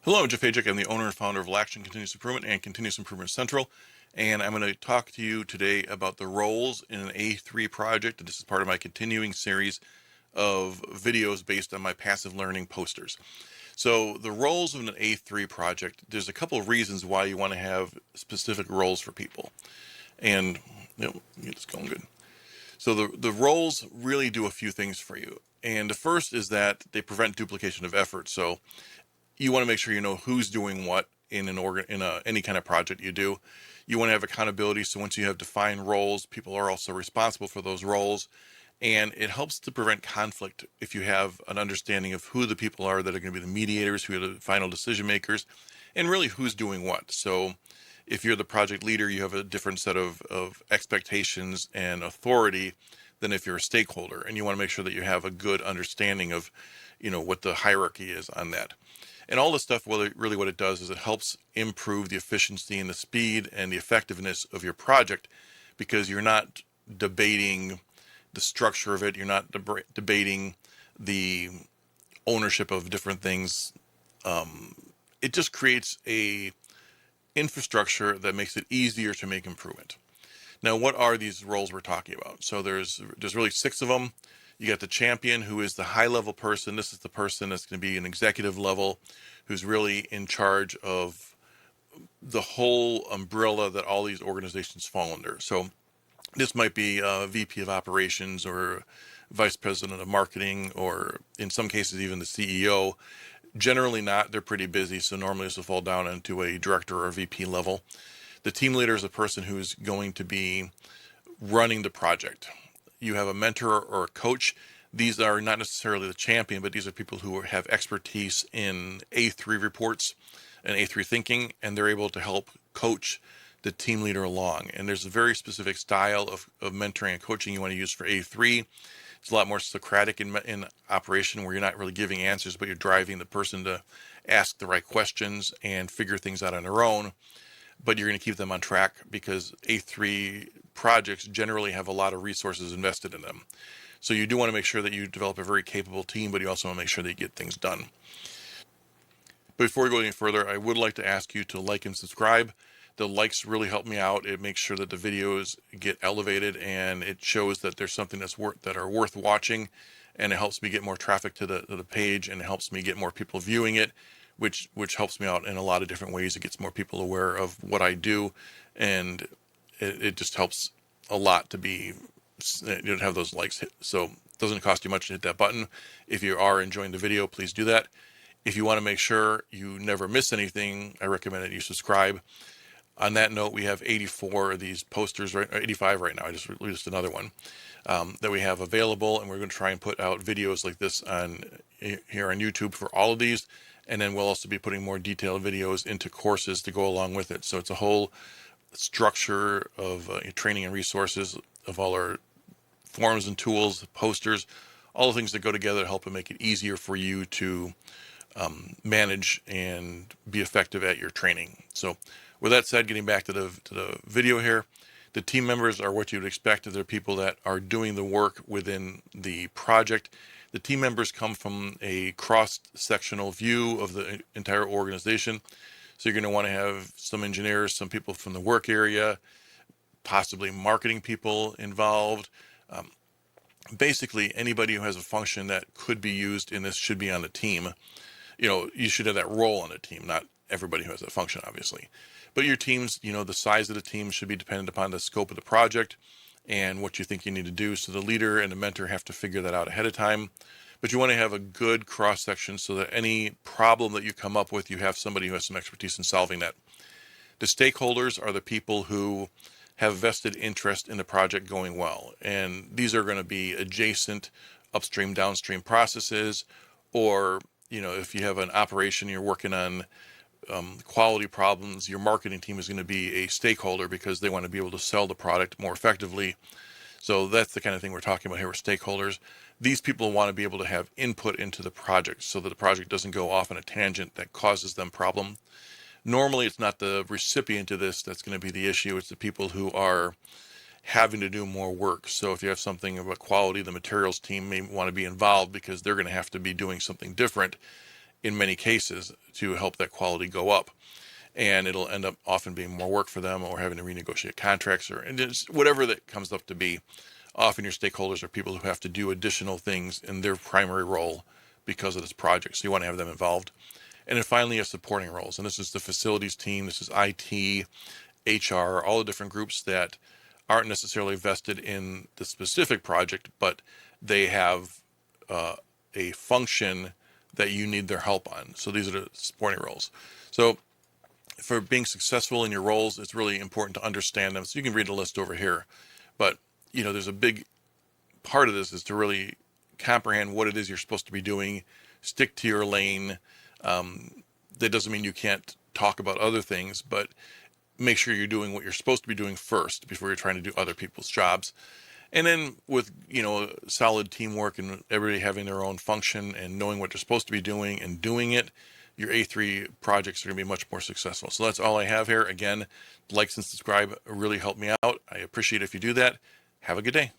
Hello, I'm Jeff Ajak. I'm the owner and founder of Action Continuous Improvement and Continuous Improvement Central. And I'm going to talk to you today about the roles in an A3 project. This is part of my continuing series of videos based on my passive learning posters. So the roles of an A3 project, there's a couple of reasons why you want to have specific roles for people. And it's going good. So the roles really do a few things for you. And the first is that they prevent duplication of effort. So you want to make sure you know who's doing what in any kind of project you do. You want to have accountability, so once you have defined roles, people are also responsible for those roles, and it helps to prevent conflict if you have an understanding of who the people are that are going to be the mediators, who are the final decision makers, and really who's doing what. So if you're the project leader, you have a different set of expectations and authority than if you're a stakeholder, and you want to make sure that you have a good understanding of what the hierarchy is on that. And all this stuff, really what it does is it helps improve the efficiency and the speed and the effectiveness of your project, because you're not debating the structure of it. You're not debating the ownership of different things. It just creates a infrastructure that makes it easier to make improvement. Now, what are these roles we're talking about? So there's really 6 of them. You got the champion, who is the high-level person. This is the person that's going to be an executive level, who's really in charge of the whole umbrella that all these organizations fall under. So this might be a VP of operations or vice president of marketing, or in some cases even the CEO. Generally not. They're pretty busy, so normally this will fall down into a director or VP level. The team leader is a person who's going to be running the project. You have a mentor or a coach. These are not necessarily the champion, but these are people who have expertise in A3 reports and A3 thinking, and they're able to help coach the team leader along. And there's a very specific style of mentoring and coaching you want to use for A3. It's a lot more Socratic in operation, where you're not really giving answers, but you're driving the person to ask the right questions and figure things out on their own. But you're going to keep them on track, because A3 projects generally have a lot of resources invested in them. So you do want to make sure that you develop a very capable team, but you also want to make sure that you get things done. But before we go any further, I would like to ask you to like and subscribe. The likes really help me out. It makes sure that the videos get elevated, and it shows that there's something that are worth watching, and it helps me get more traffic to the page, and it helps me get more people viewing it, which helps me out in a lot of different ways. It gets more people aware of what I do, and it just helps a lot to have those likes hit. So it doesn't cost you much to hit that button. If you are enjoying the video, please do that. If you want to make sure you never miss anything, I recommend that you subscribe. On that note, we have 84 of these posters, 85 right now. I just released another one that we have available, and we're going to try and put out videos like this here on YouTube for all of these. And then we'll also be putting more detailed videos into courses to go along with it. So it's a whole structure of training and resources of all our forms and tools, posters, all the things that go together to help make it easier for you to manage and be effective at your training. So with that said, getting back to the video here, the team members are what you'd expect. They're people that are doing the work within the project. The team members come from a cross-sectional view of the entire organization. So you're going to want to have some engineers, some people from the work area, possibly marketing people involved. Basically, anybody who has a function that could be used in this should be on the team. You should have that role on the team, not everybody who has that function, obviously. But your teams, the size of the team should be dependent upon the scope of the project and what you think you need to do. So the leader and the mentor have to figure that out ahead of time. But you want to have a good cross-section so that any problem that you come up with, you have somebody who has some expertise in solving that. The stakeholders are the people who have vested interest in the project going well. And these are going to be adjacent upstream, downstream processes, or, if you have an operation you're working on quality problems, your marketing team is going to be a stakeholder because they want to be able to sell the product more effectively. So that's the kind of thing we're talking about here with stakeholders. These people want to be able to have input into the project so that the project doesn't go off on a tangent that causes them problem. Normally, it's not the recipient of this that's going to be the issue. It's the people who are having to do more work. So if you have something about quality, the materials team may want to be involved because they're going to have to be doing something different in many cases to help that quality go up. And it'll end up often being more work for them, or having to renegotiate contracts, or and just whatever that comes up to be. Often your stakeholders are people who have to do additional things in their primary role because of this project. So you want to have them involved. And then finally, you have supporting roles. And this is the facilities team, this is IT, HR, all the different groups that aren't necessarily vested in the specific project, but they have a function that you need their help on. So these are the supporting roles. So for being successful in your roles, it's really important to understand them. So you can read the list over here. But, there's a big part of this is to really comprehend what it is you're supposed to be doing, stick to your lane. That doesn't mean you can't talk about other things, but make sure you're doing what you're supposed to be doing first before you're trying to do other people's jobs. And then with, solid teamwork and everybody having their own function and knowing what they're supposed to be doing and doing it, your A3 projects are going to be much more successful. So that's all I have here. Again, likes and subscribe really help me out. I appreciate it if you do that. Have a good day.